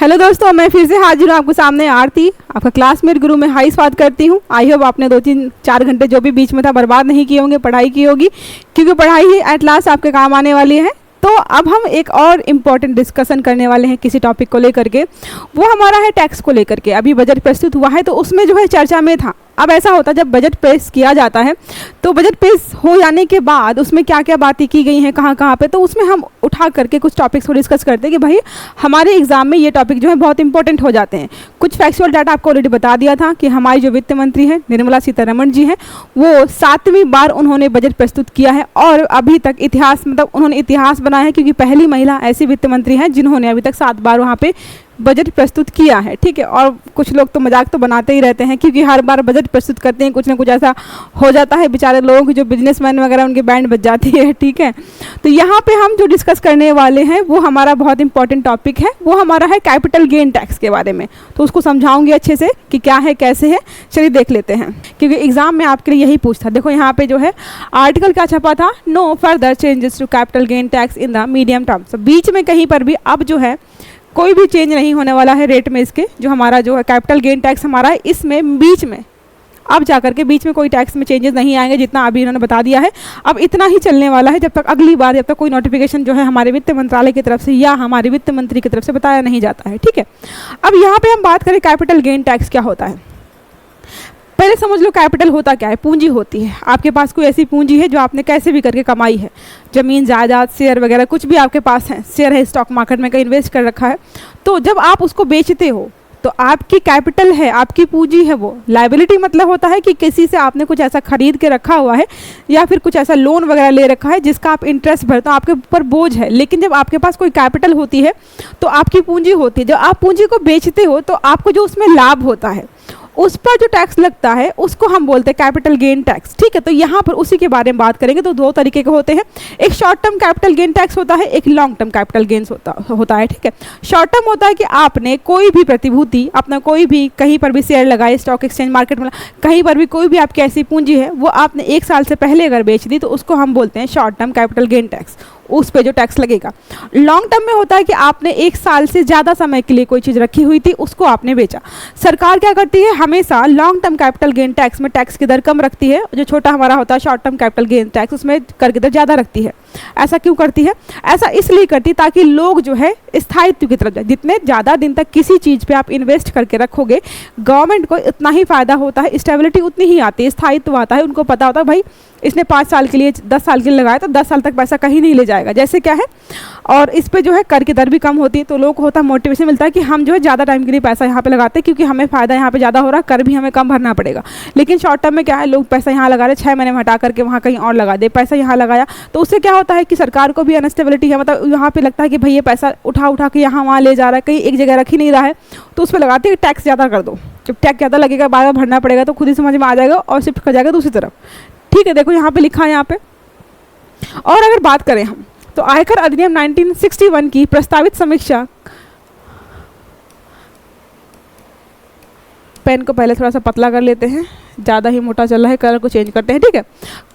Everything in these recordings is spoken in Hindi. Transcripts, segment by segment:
हेलो दोस्तों, मैं फिर से हाजिर हूँ आपके सामने आरती, आपका क्लासमेट गुरु में हाई स्वागत करती हूँ। आई होप आपने 2-3-4 घंटे जो भी बीच में था बर्बाद नहीं किए होंगे, पढ़ाई की होगी, क्योंकि पढ़ाई ही एट लास्ट आपके काम आने वाली है। तो अब हम एक और इम्पॉर्टेंट डिस्कशन करने वाले हैं किसी टॉपिक को लेकर के, वो हमारा है टैक्स को लेकर के। अभी बजट प्रस्तुत हुआ है तो उसमें जो है चर्चा में था। अब ऐसा होता है जब बजट पेश किया जाता है तो बजट पेश हो जाने के बाद उसमें क्या क्या बातें की गई हैं, कहाँ कहाँ पे, तो उसमें हम उठा करके कुछ टॉपिक्स को डिस्कस करते हैं कि भाई हमारे एग्जाम में ये टॉपिक जो है बहुत इंपॉर्टेंट हो जाते हैं। कुछ फैक्चुअल डाटा आपको ऑलरेडी बता दिया था कि हमारी जो वित्त मंत्री हैं निर्मला सीतारमण जी हैं, वो 7वीं बार उन्होंने बजट प्रस्तुत किया है और अभी तक इतिहास उन्होंने इतिहास बनाया है, क्योंकि पहली महिला ऐसी वित्त मंत्री हैं जिन्होंने अभी तक 7 बार वहाँ पे बजट प्रस्तुत किया है। ठीक है, और कुछ लोग तो मजाक तो बनाते ही रहते हैं, क्योंकि हर बार बजट प्रस्तुत करते हैं कुछ ना कुछ ऐसा हो जाता है, बेचारे लोगों की जो बिजनेसमैन वगैरह उनके बैंड बज जाती है। ठीक है, तो यहाँ पे हम जो डिस्कस करने वाले हैं वो हमारा बहुत इंपॉर्टेंट टॉपिक है, वो हमारा है कैपिटल गेन टैक्स के बारे में। तो उसको समझाऊंगी अच्छे से कि क्या है कैसे है। चलिए देख लेते हैं, क्योंकि एग्जाम में आपके लिए यही पूछता। देखो यहाँ पे जो है आर्टिकल क्या छपा था, no further changes to capital gain tax in the medium term. तो बीच में कहीं पर भी अब जो है कोई भी चेंज नहीं होने वाला है रेट में। इसके जो हमारा जो है कैपिटल गेन टैक्स हमारा है, इसमें बीच में अब जाकर के बीच में कोई टैक्स में चेंजेस नहीं आएंगे, जितना अभी इन्होंने बता दिया है। अब इतना ही चलने वाला है जब तक अगली बार, जब तक कोई नोटिफिकेशन जो है हमारे वित्त मंत्रालय की तरफ से या हमारे वित्त मंत्री की तरफ से बताया नहीं जाता है। ठीक है, अब यहाँ पे हम बात करें कैपिटल गेन टैक्स क्या होता है। पहले समझ लो कैपिटल होता क्या है। पूंजी होती है, आपके पास कोई ऐसी पूंजी है जो आपने कैसे भी करके कमाई है, जमीन जायदाद शेयर वगैरह कुछ भी आपके पास है, शेयर है स्टॉक मार्केट में कहीं इन्वेस्ट कर रखा है, तो जब आप उसको बेचते हो तो आपकी कैपिटल है, आपकी पूंजी है वो। लायबिलिटी मतलब होता है कि किसी से आपने कुछ ऐसा खरीद के रखा हुआ है या फिर कुछ ऐसा लोन वगैरह ले रखा है जिसका आप इंटरेस्ट भरते हो, आपके ऊपर बोझ है। लेकिन जब आपके पास कोई कैपिटल होती है तो आपकी पूंजी होती है। जब आप पूंजी को बेचते हो तो आपको जो उसमें लाभ होता है उस पर जो टैक्स लगता है उसको हम बोलते हैं कैपिटल गेन टैक्स। ठीक है, तो यहाँ पर उसी के बारे में बात करेंगे। तो 2 तरीके के होते हैं, एक short term capital gain tax होता है, एक लॉन्ग टर्म कैपिटल गेन्स होता है। ठीक है, शॉर्ट टर्म होता है कि आपने कोई भी प्रतिभूति, अपना कोई भी कहीं पर भी शेयर लगाए स्टॉक एक्सचेंज मार्केट में, कहीं पर भी कोई भी आपकी ऐसी पूंजी है वो आपने 1 साल से पहले अगर बेच दी तो उसको हम बोलते हैं short term capital gain tax, उस पे जो टैक्स लगेगा। लॉन्ग टर्म में होता है कि आपने 1 साल से ज़्यादा समय के लिए कोई चीज़ रखी हुई थी, उसको आपने बेचा। सरकार क्या करती है, हमेशा long term capital gain tax में टैक्स की दर कम रखती है, जो छोटा हमारा होता है short term capital gain tax उसमें कर की दर ज़्यादा रखती है। ऐसा क्यों करती है? ऐसा इसलिए करती है ताकि लोग जो है स्थायित्व की तरफ जाए। जितने ज़्यादा दिन तक किसी चीज़ पे आप इन्वेस्ट करके रखोगे, गवर्नमेंट को इतना ही फ़ायदा होता है, स्टेबिलिटी उतनी ही आती है, स्थायित्व आता है। उनको पता होता है भाई इसने 5 साल के लिए 10 साल के लिए लगाया तो 10 साल तक पैसा कहीं नहीं ले जाएगा, जैसे क्या है। और इस पे जो है कर की दर भी कम होती है, तो लोग को होता मोटिवेशन मिलता है कि हम जो है ज़्यादा टाइम के लिए पैसा यहाँ पे लगाते हैं, क्योंकि हमें फ़ायदा यहाँ पे ज़्यादा हो रहा है, कर भी हमें कम भरना पड़ेगा। लेकिन शॉर्ट टर्म में क्या है, लोग पैसा यहाँ लगा रहे, 6 महीने में हटा करके वहाँ कहीं और लगा दे, पैसा यहाँ लगाया, तो उससे क्या होता है कि सरकार को भी अनस्टेबिलिटी है। मतलब यहाँ पे लगता है कि भाई ये पैसा उठा उठा के यहाँ वहाँ ले जा रहा है, कहीं एक जगह रख ही नहीं रहा है, तो उस पर लगाते हैं टैक्स ज़्यादा कर दो। जब टैक्स ज़्यादा लगेगा, बार बार भरना पड़ेगा, तो खुद ही समझ में आ जाएगा और शिफ्ट कर जाएगा दूसरी तरफ। ठीक है, देखो यहाँ पे लिखा है यहाँ पे। और अगर बात करें हम तो आयकर अधिनियम 1961 की प्रस्तावित समीक्षा, पेन को पहले थोड़ा सा पतला कर लेते हैं, ज़्यादा ही मोटा चल रहा है, कलर को चेंज करते हैं। ठीक है,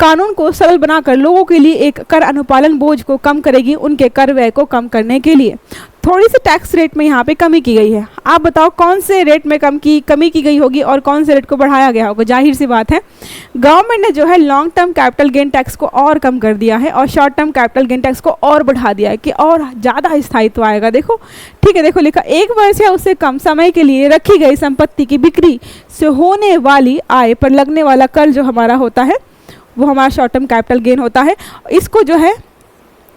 कानून को सरल बनाकर लोगों के लिए एक कर अनुपालन बोझ को कम करेगी, उनके कर व्यय को कम करने के लिए थोड़ी सी टैक्स रेट में यहाँ पे कमी की गई है। आप बताओ कौन से रेट में कमी की गई होगी और कौन से रेट को बढ़ाया गया होगा। जाहिर सी बात है, गवर्नमेंट ने जो है long term capital gain tax को और कम कर दिया है और short term capital gain tax को और बढ़ा दिया है कि और ज़्यादा स्थायित्व आएगा। देखो, ठीक है, देखो लिखा 1 वर्ष या उससे कम समय के लिए रखी गई संपत्ति की बिक्री से होने वाली आय पर लगने वाला कर जो हमारा होता है वो हमारा शॉर्ट टर्म कैपिटल गेन होता है। इसको जो है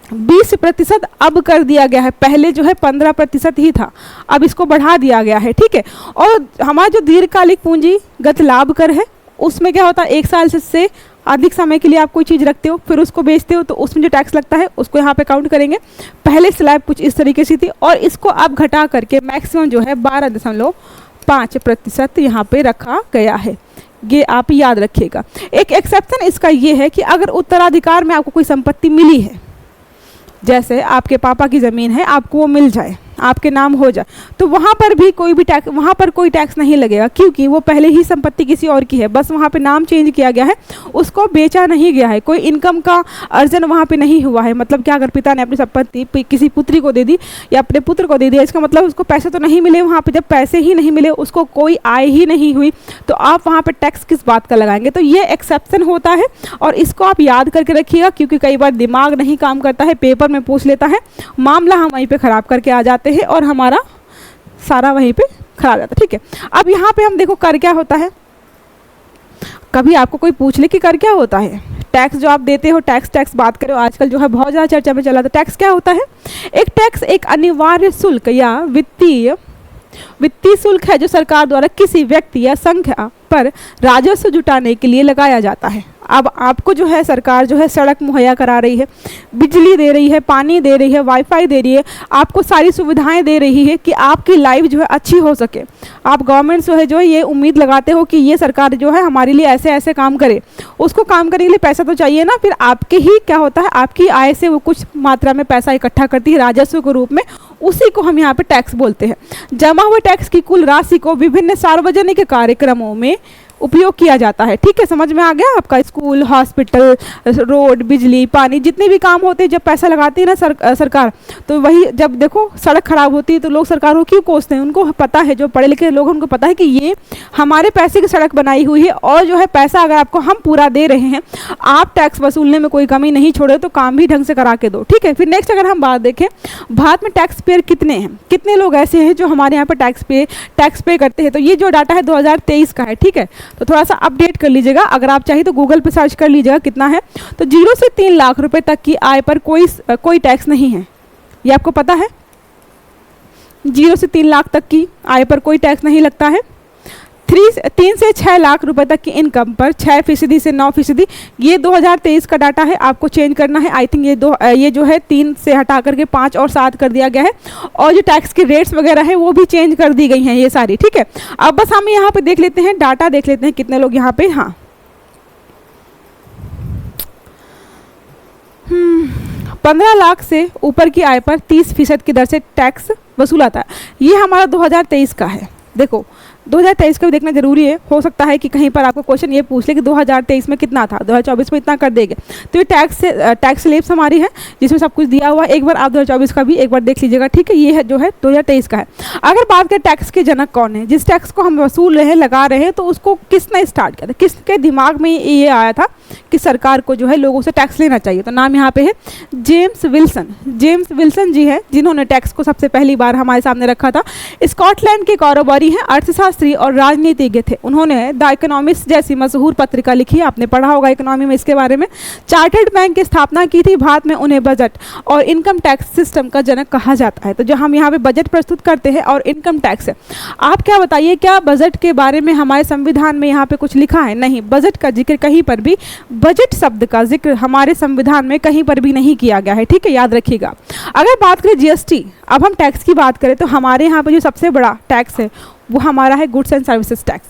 20% अब कर दिया गया है, पहले जो है 15% ही था, अब इसको बढ़ा दिया गया है। ठीक है, और हमारा जो दीर्घकालिक पूंजीगत लाभ कर है उसमें क्या होता है, 1 साल से अधिक समय के लिए आप कोई चीज़ रखते हो फिर उसको बेचते हो, तो उसमें जो टैक्स लगता है उसको यहाँ पे काउंट करेंगे। पहले स्लैब कुछ इस तरीके से थी और इसको आप घटा करके मैक्सिमम जो है 12.5% यहाँ पे रखा गया है। ये आप याद रखिएगा। एक एक्सेप्शन इसका ये है कि अगर उत्तराधिकार में आपको कोई संपत्ति मिली है, जैसे आपके पापा की ज़मीन है, आपको वो मिल जाए, आपके नाम हो जाए तो वहाँ पर भी कोई भी टैक्स, वहाँ पर कोई टैक्स नहीं लगेगा, क्योंकि वो पहले ही संपत्ति किसी और की है, बस वहाँ पे नाम चेंज किया गया है, उसको बेचा नहीं गया है, कोई इनकम का अर्जन वहाँ पे नहीं हुआ है। मतलब क्या, अगर पिता ने अपनी संपत्ति किसी पुत्री को दे दी या अपने पुत्र को दे दिया, इसका मतलब उसको पैसे तो नहीं मिले वहाँ पे। जब पैसे ही नहीं मिले, उसको कोई आय ही नहीं हुई, तो आप वहाँ पे टैक्स किस बात का लगाएंगे। तो ये एक्सेप्शन होता है और इसको आप याद करके रखिएगा, क्योंकि कई बार दिमाग नहीं काम करता है, पेपर में पूछ लेता है, मामला हम वहीं पे ख़राब करके आ जाते हैं और हमारा सारा वहीं पे खराब जाता है। ठीक है, अब यहाँ पे हम देखो कर क्या होता है। कभी आपको कोई पूछ ले कि कर क्या होता है, टैक्स जो आप देते हो, टैक्स बात करो, आजकल जो है बहुत ज़्यादा चर्चा में चला था। टैक्स क्या होता है? एक टैक्स एक अनिवार्य शुल्क या वित्तीय शुल्क है जो सरकार द्वारा किसी व्यक्ति या संख्या पर राजस्व जुटाने के लिए लगाया जाता है। अब आपको जो है सरकार जो है सड़क मुहैया करा रही है, बिजली दे रही है, पानी दे रही है, वाईफाई दे रही है, आपको सारी सुविधाएं दे रही है कि आपकी लाइफ जो है अच्छी हो सके। आप गवर्नमेंट से जो है ये उम्मीद लगाते हो कि ये सरकार जो है हमारे लिए ऐसे ऐसे काम करे, उसको काम करने के लिए पैसा तो चाहिए ना। फिर आपके ही क्या होता है, आपकी आय से वो कुछ मात्रा में पैसा इकट्ठा करती है राजस्व के रूप में, उसी को हम यहाँ पे टैक्स बोलते हैं। जमा हुए टैक्स की कुल राशि को विभिन्न सार्वजनिक कार्यक्रमों में उपयोग किया जाता है। ठीक है, समझ में आ गया आपका? स्कूल, हॉस्पिटल, रोड, बिजली, पानी, जितने भी काम होते हैं, जब पैसा लगाती है ना सरकार, तो वही जब देखो सड़क खराब होती है तो लोग सरकार को क्यों कोसते हैं? उनको पता है, जो पढ़े लिखे लोग उनको पता है कि ये हमारे पैसे की सड़क बनाई हुई है और जो है पैसा अगर आपको हम पूरा दे रहे हैं, आप टैक्स वसूलने में कोई कमी नहीं छोड़े तो काम भी ढंग से करा के दो। ठीक है, फिर नेक्स्ट अगर हम बात देखें, भारत में टैक्स पेयर कितने हैं, कितने लोग ऐसे हैं जो हमारे यहाँ पर टैक्स पे करते हैं। तो ये जो डाटा है 2023 का है। ठीक है, तो थोड़ा सा अपडेट कर लीजिएगा, अगर आप चाहिए तो गूगल पे सर्च कर लीजिएगा कितना है। तो 0 से 3 लाख रुपए तक की आय पर कोई टैक्स नहीं है, ये आपको पता है। 0 से 3 लाख तक की आय पर कोई टैक्स नहीं लगता है। 3 से 6 लाख रुपए तक की इनकम पर 6% से 9%, ये 2023 का डाटा है, आपको चेंज करना है। आई थिंक ये जो है 3 से हटा करके 5 और 7 कर दिया गया है, और जो टैक्स की रेट्स वगैरह है वो भी चेंज कर दी गई हैं ये सारी। ठीक है, अब बस हम यहाँ पे देख लेते हैं, डाटा देख लेते हैं कितने लोग यहाँ पे, हाँ 15 लाख से ऊपर की आय पर 30% की दर से टैक्स वसूलाता है। ये हमारा 2023 का है। देखो 2023 का भी देखना जरूरी है, हो सकता है कि कहीं पर आपको क्वेश्चन ये पूछ ले कि 2023 में कितना था, 2024 में इतना कर देंगे। तो ये टैक्स स्लैब्स हमारी है जिसमें सब कुछ दिया हुआ है। एक बार आप 2024 का भी एक बार देख लीजिएगा। ठीक है, ये है जो है 2023 का है। अगर बात करें टैक्स के जनक कौन है, जिस टैक्स को हम वसूल रहे हैं, लगा रहे हैं, तो उसको किसने स्टार्ट किया था, किसके दिमाग में ये आया था कि सरकार को जो है लोगों से टैक्स लेना चाहिए। तो नाम यहाँ पे है जेम्स विल्सन जी है, जिन्होंने टैक्स को सबसे पहली बार हमारे सामने रखा था। स्कॉटलैंड के कारोबारी हैं, अर्थशास्त्री और राजनीतिज्ञ थे। उन्होंने द इकोनॉमिस्ट जैसी मशहूर पत्रिका लिखी, आपने पढ़ा होगा इकोनॉमी में इसके बारे में। चार्टर्ड बैंक की स्थापना की थी। भारत में उन्हें बजट और इनकम टैक्स सिस्टम का जनक कहा जाता है। तो जो हम यहाँ पे बजट प्रस्तुत करते हैं और इनकम टैक्स है, आप क्या बताइए, क्या बजट के बारे में हमारे संविधान में यहाँ पे कुछ लिखा है? नहीं, बजट का जिक्र कहीं पर भी, बजट शब्द का जिक्र हमारे संविधान में कहीं पर भी नहीं किया गया है। ठीक है, याद रखिएगा। अगर बात करें जीएसटी, अब हम टैक्स की बात करें तो हमारे यहाँ पे जो सबसे बड़ा टैक्स है वो हमारा है गुड्स एंड सर्विसेज टैक्स।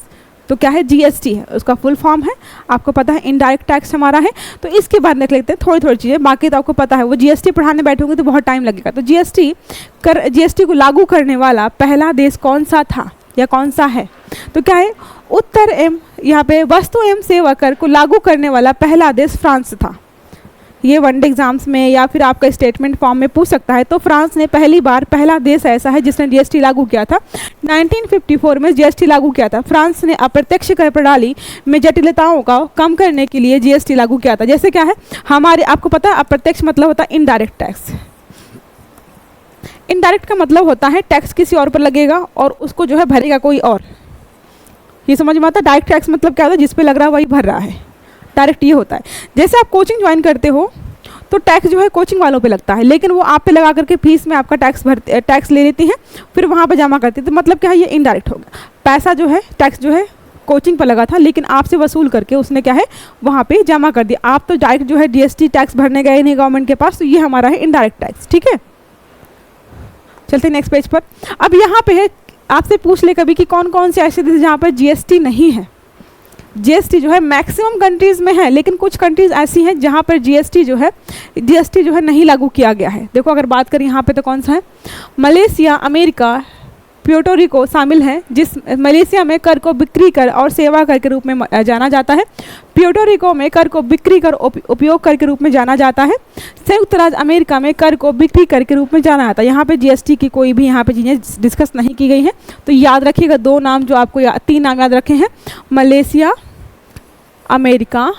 तो क्या है, जीएसटी है, उसका फुल फॉर्म है, आपको पता है इनडायरेक्ट टैक्स हमारा है। तो इसके बाद देख लेते हैं थोड़ी चीज़ें, बाकी तो आपको पता है। वो जीएसटी पढ़ाने बैठोगे तो बहुत टाइम लगेगा। तो जीएसटी को लागू करने वाला पहला देश कौन सा था या कौन सा है? तो क्या है, उत्तर यहाँ पे वस्तु एवं सेवा कर को लागू करने वाला पहला देश फ्रांस था। ये वनडे एग्जाम्स में या फिर आपका स्टेटमेंट फॉर्म में पूछ सकता है। तो फ्रांस ने पहला देश ऐसा है जिसने जीएसटी लागू किया था। 1954 में जीएसटी लागू किया था। फ्रांस ने अप्रत्यक्ष कर प्रणाली में जटिलताओं का कम करने के लिए जीएसटी लागू किया था। जैसे क्या है, हमारे आपको पता है अप्रत्यक्ष मतलब होता है इनडायरेक्ट टैक्स। इनडायरेक्ट का मतलब होता है टैक्स किसी और पर लगेगा और उसको जो है भरेगा कोई और। ये समझ में आता है? डायरेक्ट टैक्स मतलब क्या होता है, जिस पे लग रहा है वही भर रहा है। डायरेक्ट ये होता है, जैसे आप कोचिंग ज्वाइन करते हो तो टैक्स जो है कोचिंग वालों पे लगता है, लेकिन वो आप पे लगा करके फीस में आपका टैक्स ले लेती हैं, फिर वहाँ पे जमा करती है। तो मतलब क्या है, ये इनडायरेक्ट हो गया। पैसा जो है, टैक्स जो है कोचिंग पर लगा था, लेकिन आपसे वसूल करके उसने क्या है वहाँ पे जमा कर दिया। आप तो डायरेक्ट जो है जीएसटी टैक्स भरने गए नहीं गवर्नमेंट के पास, तो ये हमारा है इनडायरेक्ट टैक्स। ठीक है, चलते नेक्स्ट पेज पर। अब यहाँ पे है, आपसे पूछ ले कभी कि कौन कौन से ऐसे देश जहाँ पर जीएसटी नहीं है। जीएसटी जो है मैक्सिमम कंट्रीज़ में है, लेकिन कुछ कंट्रीज़ ऐसी हैं जहाँ पर जीएसटी जो है नहीं लागू किया गया है। देखो अगर बात करें यहाँ पे तो कौन सा है, मलेशिया, अमेरिका, प्यूर्टो रिको शामिल हैं, जिस मलेशिया में कर को बिक्री कर और सेवा कर के रूप में जाना जाता है। प्यूर्टो रिको में कर को बिक्री कर उपयोग कर के रूप में जाना जाता है। संयुक्त राज्य अमेरिका में कर को बिक्री कर के रूप में जाना जाता है। यहाँ पे जीएसटी की कोई भी यहाँ पे चीज़ें डिस्कस नहीं की गई हैं, तो याद रखिएगा 2 नाम जो आपको 3 नाम याद रखे हैं, मलेशिया, अमेरिका,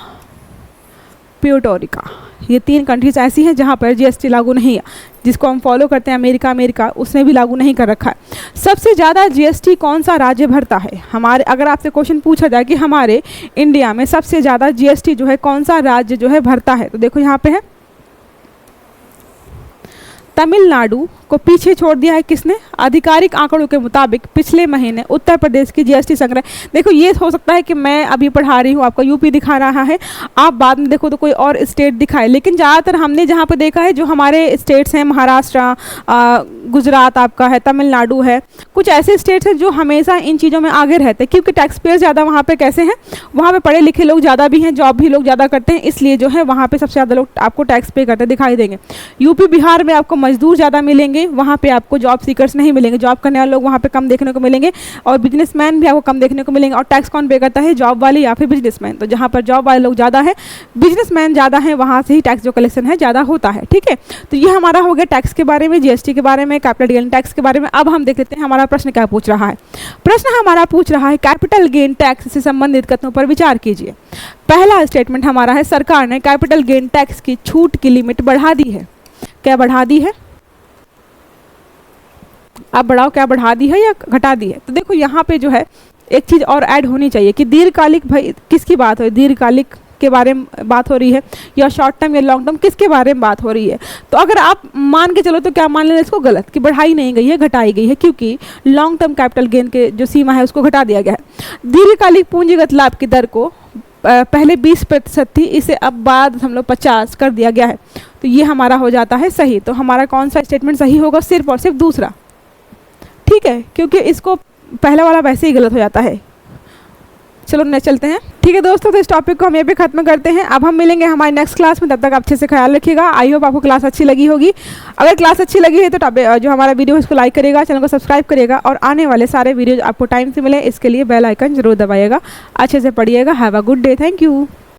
प्यूर्टो रिको। ये 3 कंट्रीज ऐसी हैं जहाँ पर जीएसटी लागू नहीं है। जिसको हम फॉलो करते हैं अमेरिका, उसने भी लागू नहीं कर रखा है। सबसे ज़्यादा जीएसटी कौन सा राज्य भरता है? हमारे अगर आपसे क्वेश्चन पूछा जाए कि हमारे इंडिया में सबसे ज़्यादा जीएसटी जो है कौन सा राज्य जो है भरता है, तो देखो यहाँ पे है तमिलनाडु को पीछे छोड़ दिया है किसने? आधिकारिक आंकड़ों के मुताबिक पिछले महीने उत्तर प्रदेश की जीएसटी संग्रह, देखो ये हो सकता है कि मैं अभी पढ़ा रही हूँ आपको यूपी दिखा रहा है, आप बाद में देखो तो कोई और स्टेट दिखाए, लेकिन ज़्यादातर हमने जहाँ पे देखा है जो हमारे स्टेट्स हैं, महाराष्ट्र, गुजरात आपका है, तमिलनाडु है, कुछ ऐसे स्टेट्स हैं जो हमेशा इन चीज़ों में आगे रहते हैं, क्योंकि टैक्स पेयर ज़्यादा वहाँ पर कैसे हैं, वहाँ पर पढ़े लिखे लोग ज़्यादा भी हैं, जॉब भी लोग ज़्यादा करते हैं, इसलिए जो है वहाँ पर सबसे ज़्यादा लोग आपको टैक्स पे करते दिखाई देंगे। यूपी बिहार में आपको मजदूर ज़्यादा मिलेंगे, वहाँ पे आपको जॉब सीकर्स नहीं मिलेंगे, जॉब करने वाले लोग वहाँ पे कम देखने को मिलेंगे, और बिजनेसमैन भी आपको कम देखने को मिलेंगे। और टैक्स कौन पे करता है? जॉब वाले या फिर बिजनेसमैन। तो जहाँ पर जॉब वाले लोग ज़्यादा है, बिजनेसमैन ज़्यादा है, वहाँ से ही टैक्स जो कलेक्शन है ज़्यादा होता है। ठीक है, तो ये हमारा हो गया टैक्स के बारे में, जीएसटी के बारे में, कैपिटल गेन टैक्स के बारे में। अब हम देख लेते हैं हमारा प्रश्न क्या पूछ रहा है। प्रश्न हमारा पूछ रहा है कैपिटल गेन टैक्स से संबंधित कथनों पर विचार कीजिए। पहला स्टेटमेंट हमारा है सरकार ने कैपिटल गेन टैक्स की छूट की लिमिट बढ़ा दी है। क्या बढ़ा दी है? आप बढ़ाओ, क्या बढ़ा दी है या घटा दी है? तो देखो यहाँ पे जो है एक चीज़ और ऐड होनी चाहिए कि दीर्घकालिक, भाई किसकी बात हो रही है? दीर्घकालिक के बारे में बात हो रही है या शॉर्ट टर्म या लॉन्ग टर्म, किसके बारे में बात हो रही है? तो अगर आप मान के चलो तो क्या मान लेना इसको गलत कि बढ़ाई नहीं गई है, घटाई गई है, क्योंकि लॉन्ग टर्म कैपिटल गेन के जो सीमा है उसको घटा दिया गया है। दीर्घकालिक पूंजीगत लाभ की दर को पहले 20% थी, इसे अब 12.50 कर दिया गया है। तो ये हमारा हो जाता है सही। तो हमारा कौन सा स्टेटमेंट सही होगा? सिर्फ और सिर्फ दूसरा। ठीक है, क्योंकि इसको पहला वाला वैसे ही गलत हो जाता है। चलो नेक्स्ट चलते हैं। ठीक है दोस्तों, तो इस टॉपिक को हम यहाँ पे खत्म करते हैं। अब हम मिलेंगे हमारी नेक्स्ट क्लास में, तब तक अच्छे से ख्याल रखिएगा। आई होप आपको क्लास अच्छी लगी होगी। अगर क्लास अच्छी लगी है तो जो हमारा वीडियो है उसको लाइक करिएगा, चैनल को सब्सक्राइब करिएगा, और आने वाले सारे वीडियो आपको टाइम से मिले इसके लिए बेल आइकन जरूर दबाइएगा। अच्छे से पढ़िएगा। Have a good day. Thank you.